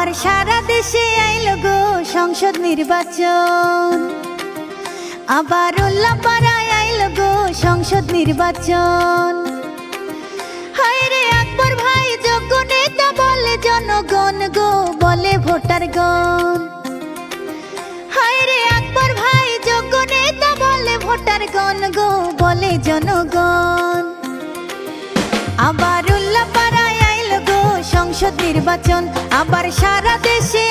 আবার সারা দেশে আইলো গো সংসদ নির্বাচন, আবার উল্লাপাড়ায় আইলো গো সংসদ নির্বাচন। হায়রে আকবর ভাই যোগ্য নেতা বলে জনগণ গো, বলে ভোটারগণ। হায়রে আকবর ভাই যোগ্য নেতা বলে ভোটারগণ গো, বলে জনগণ। আবার উল্লাপাড়ায় আইলো গো সংসদ নির্বাচন, আবার সারা দেশে